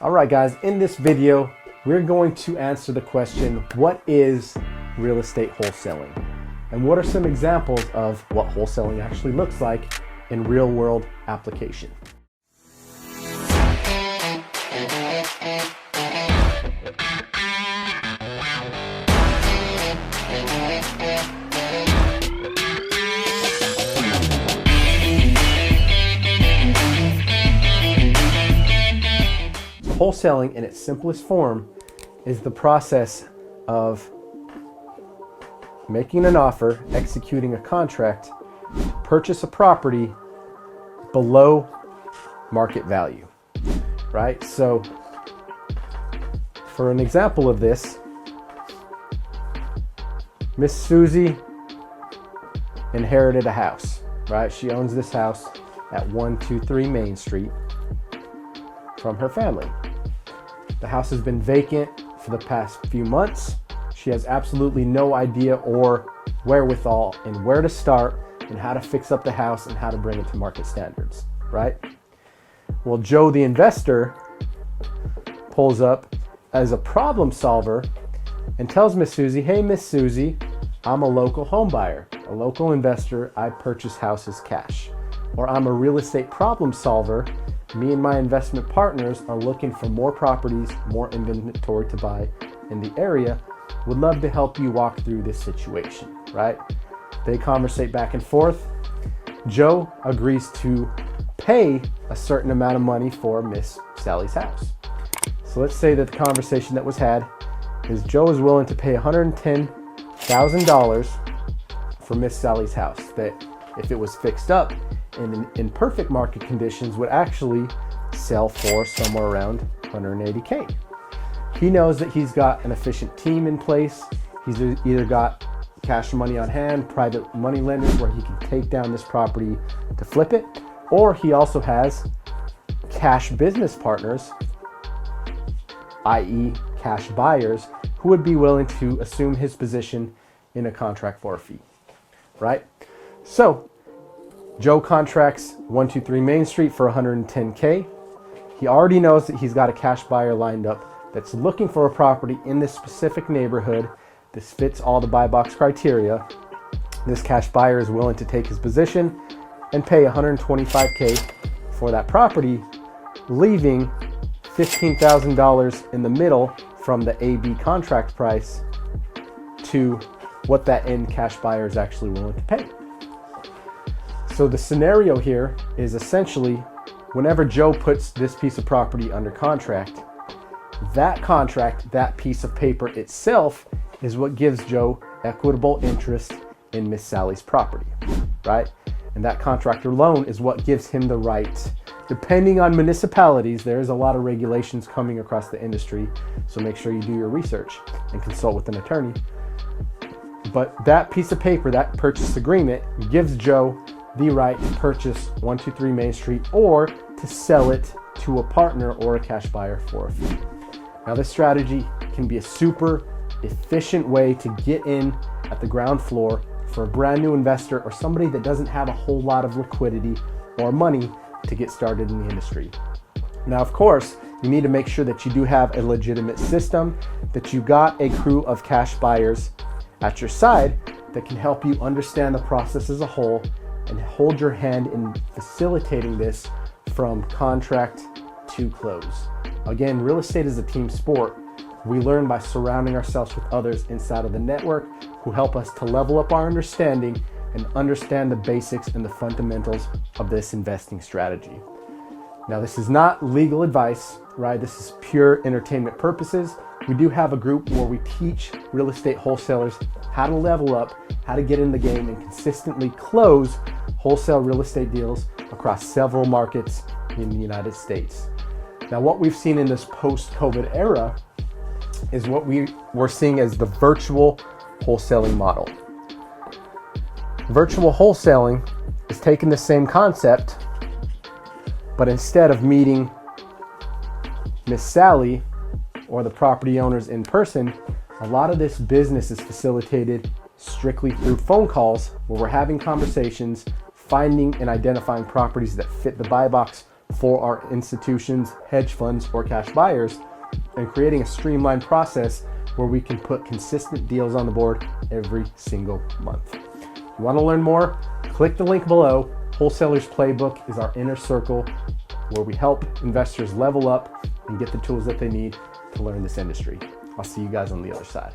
All right, guys, in this video, we're going to answer the question, what is real estate wholesaling? And what are some examples of what wholesaling actually looks like in real world application? Wholesaling in its simplest form is the process of making an offer, executing a contract to purchase a property below market value, right? So for an example of this, Miss Susie inherited a house, right? She owns this house at 123 Main Street from her family. The house has been vacant for the past few months. She has absolutely no idea or wherewithal in where to start and how to fix up the house and how to bring it to market standards, right? Well, Joe, the investor, pulls up as a problem solver and tells Miss Susie, hey, Miss Susie, I'm a local home buyer, a local investor. I purchase houses cash. Or I'm a real estate problem solver. Me and my investment partners are looking for more properties, more inventory to buy in the area. Would love to help you walk through this situation, right? They conversate back and forth. Joe agrees to pay a certain amount of money for Miss Sally's house. So let's say that the conversation that was had is Joe is willing to pay $110,000 for Miss Sally's house, that if it was fixed up in perfect market conditions would actually sell for somewhere around $180K. He knows that he's got an efficient team in place. He's either got cash money on hand, private money lenders where he can take down this property to flip it, or he also has cash business partners, i.e. cash buyers, who would be willing to assume his position in a contract for a fee, right? So Joe contracts 123 Main Street for $110K. He already knows that he's got a cash buyer lined up that's looking for a property in this specific neighborhood. This fits all the buy box criteria. This cash buyer is willing to take his position and pay $125K for that property, leaving $15,000 in the middle from the AB contract price to what that end cash buyer is actually willing to pay. So the scenario here is essentially whenever Joe puts this piece of property under contract, that piece of paper itself is what gives Joe equitable interest in Miss Sally's property, right? And that contractor loan is what gives him the right, depending on municipalities, there's a lot of regulations coming across the industry, so make sure you do your research and consult with an attorney. But that piece of paper, that purchase agreement, gives Joe the right to purchase 123 Main Street or to sell it to a partner or a cash buyer for a fee. Now, this strategy can be a super efficient way to get in at the ground floor for a brand new investor or somebody that doesn't have a whole lot of liquidity or money to get started in the industry. Now, of course, you need to make sure that you do have a legitimate system, that you got a crew of cash buyers at your side that can help you understand the process as a whole and hold your hand in facilitating this from contract to close. Again, real estate is a team sport. We learn by surrounding ourselves with others inside of the network who help us to level up our understanding and understand the basics and the fundamentals of this investing strategy. Now, this is not legal advice, right? This is pure entertainment purposes. We do have a group where we teach real estate wholesalers how to level up, how to get in the game and consistently close wholesale real estate deals across several markets in the United States. Now, what we've seen in this post-COVID era is what we're seeing as the virtual wholesaling model. Virtual wholesaling is taking the same concept, but instead of meeting Miss Sally or the property owners in person, a lot of this business is facilitated strictly through phone calls where we're having conversations, finding and identifying properties that fit the buy box for our institutions, hedge funds, or cash buyers, and creating a streamlined process where we can put consistent deals on the board every single month. You want to learn more? Click the link below. Wholesalers Playbook is our inner circle where we help investors level up and get the tools that they need to learn this industry. I'll see you guys on the other side.